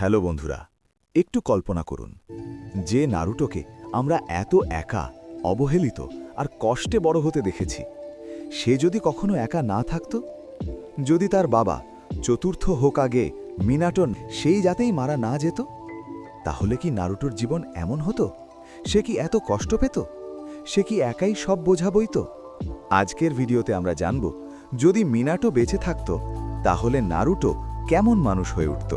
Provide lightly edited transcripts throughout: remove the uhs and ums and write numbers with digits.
Hello বন্ধুরা, একটু কল্পনা করুন যে নারুটোকে আমরা এত একা, অবহেলিত আর কষ্টে বড় হতে দেখেছি, সে যদি কখনো একা না থাকত, যদি তার বাবা চতুর্থ হোকাগে মিনাটোন সেই জাতেই মারা না যেত, তাহলে কি নারুটোর জীবন এমন হতো? সে কি এত কষ্ট পেত? সে কি একাই সব বোঝা বইত? আজকের ভিডিওতে আমরা জানব, যদি মিনাটো বেঁচে থাকত তাহলে নারুটো কেমন মানুষ হয়ে উঠত।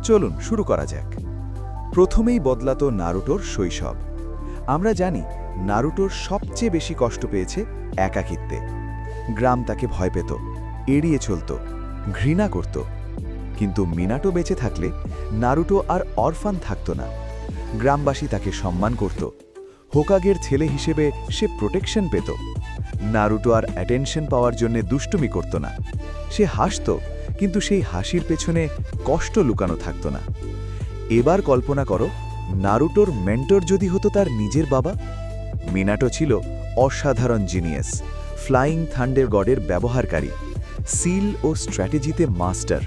চলুন শুরু করা যাক। প্রথমেই বদলাতো নারুটোর শৈশব। আমরা জানি নারুটোর সবচেয়ে বেশি কষ্ট পেয়েছে একাকিত্বে। গ্রাম তাকে ভয় পেত, এড়িয়ে চলত, ঘৃণা করত। কিন্তু মিনাটো বেঁচে থাকলে নারুটো আর অরফান থাকত না। গ্রামবাসী তাকে সম্মান করত। হোকাগের ছেলে হিসেবে সে প্রোটেকশন পেত। নারুটো আর অ্যাটেনশন পাওয়ার জন্য দুষ্টুমি করত না। সে হাসত, কিন্তু সেই হাসির পেছনে কষ্ট লুকানো থাকত না। এবার কল্পনা করো, নারুটোর মেন্টর যদি হতো তার নিজের বাবা। মিনাটো ছিল অসাধারণ জিনিয়াস, ফ্লাইং থান্ডার গডের ব্যবহারকারী, সিল ও স্ট্র্যাটেজিতে মাস্টার।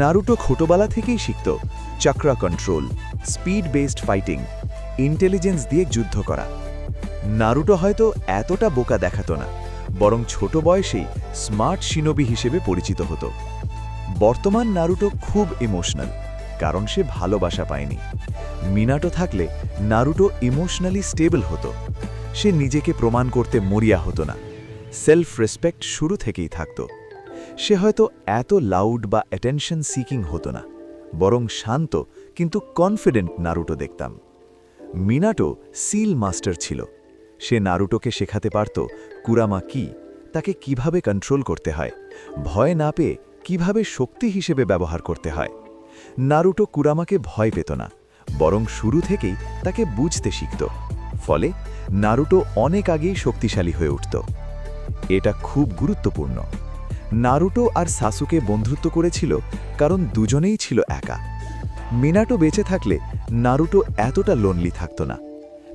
নারুটো ছোটবেলা থেকেই শিখত chakra control, speed based fighting, intelligence দিয়ে যুদ্ধ করা। নারুটো হয়তো এতটা বোকা দেখাতো না, বরং ছোট বয়সেই স্মার্ট শিনোবি হিসেবে পরিচিত হতো। বর্তমান নারুটো খুব ইমোশনাল, কারণ সে ভালোবাসা পায়নি। মিনাটো থাকলে নারুটো ইমোশনালি স্টেবল হতো। সে নিজেকে প্রমাণ করতে মরিয়া হতো না। সেলফ রেসপেক্ট শুরু থেকেই থাকত। সে হয়তো এত লাউড বা অ্যাটেনশন সিকিং হতো না, বরং শান্ত কিন্তু কনফিডেন্ট নারুটো দেখতাম। মিনাটো সিল মাস্টার ছিল। সে নারুটোকে শেখাতে পারত কুরামা কি, তাকে কিভাবে কন্ট্রোল করতে হয়, ভয় না পেয়ে কিভাবে শক্তি হিসেবে ব্যবহার করতে হয়। নারুটো কুরামাকে ভয় পেত না, বরং শুরু থেকেই তাকে বুঝতে শিখত। ফলে নারুটো অনেক আগেই শক্তিশালী হয়ে উঠত। এটা খুব গুরুত্বপূর্ণ। নারুটো আর সাসুকে বন্ধুত্ব করেছিল কারণ দুজনেই ছিল একা। মিনাটো বেঁচে থাকলে নারুটো এতটা লোনলি থাকত না।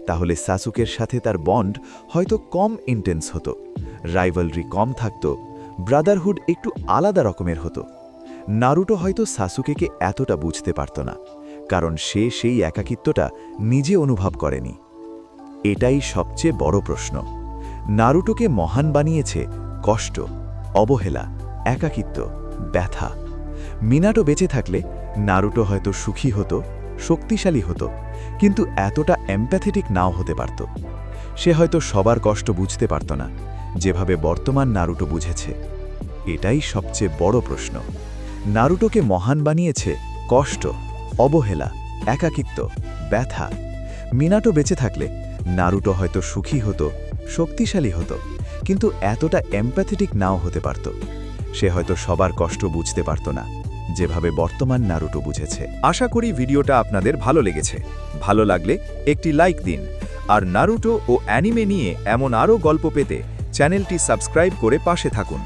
তাহলে সাসুকের সাথে তার বন্ড হয়তো কম ইন্টেন্স হতো, রাইভালরি কম থাকত, ব্রাদারহুড একটু আলাদা রকমের হতো। নারুটো হয়তো সাসুকেকে এতটা বুঝতে পারত না, কারণ সে সেই একাকিত্বটা নিজে অনুভব করেনি। এটাই সবচেয়ে বড় প্রশ্ন। নারুটোকে মহান বানিয়েছে কষ্ট, অবহেলা, একাকিত্ব, ব্যথা। মিনাটো বেঁচে থাকলে নারুটো হয়তো সুখী হতো, শক্তিশালী হতো, কিন্তু এতটা এমপ্যাথেটিক নাও হতে পারত। সে হয়তো সবার কষ্ট বুঝতে পারত না, যেভাবে বর্তমান নারুটো বুঝেছে। এটাই সবচেয়ে বড় প্রশ্ন। নারুটোকে মহান বানিয়েছে কষ্ট, অবহেলা, একাকিত্ব, ব্যথা। মিনাটো বেঁচে থাকলে নারুটো হয়তো সুখী হতো, শক্তিশালী হতো, কিন্তু এতটা এমপ্যাথেটিক নাও হতে পারত। সে হয়তো সবার কষ্ট বুঝতে পারত না, যেভাবে বর্তমান নারুটো বুঝেছে। আশা করি ভিডিওটা আপনাদের ভালো লেগেছে। ভালো লাগলে একটি লাইক দিন, আর নারুটো ও অ্যানিমে নিয়ে এমন আরও গল্প পেতে চ্যানেলটি সাবস্ক্রাইব করে পাশে থাকুন।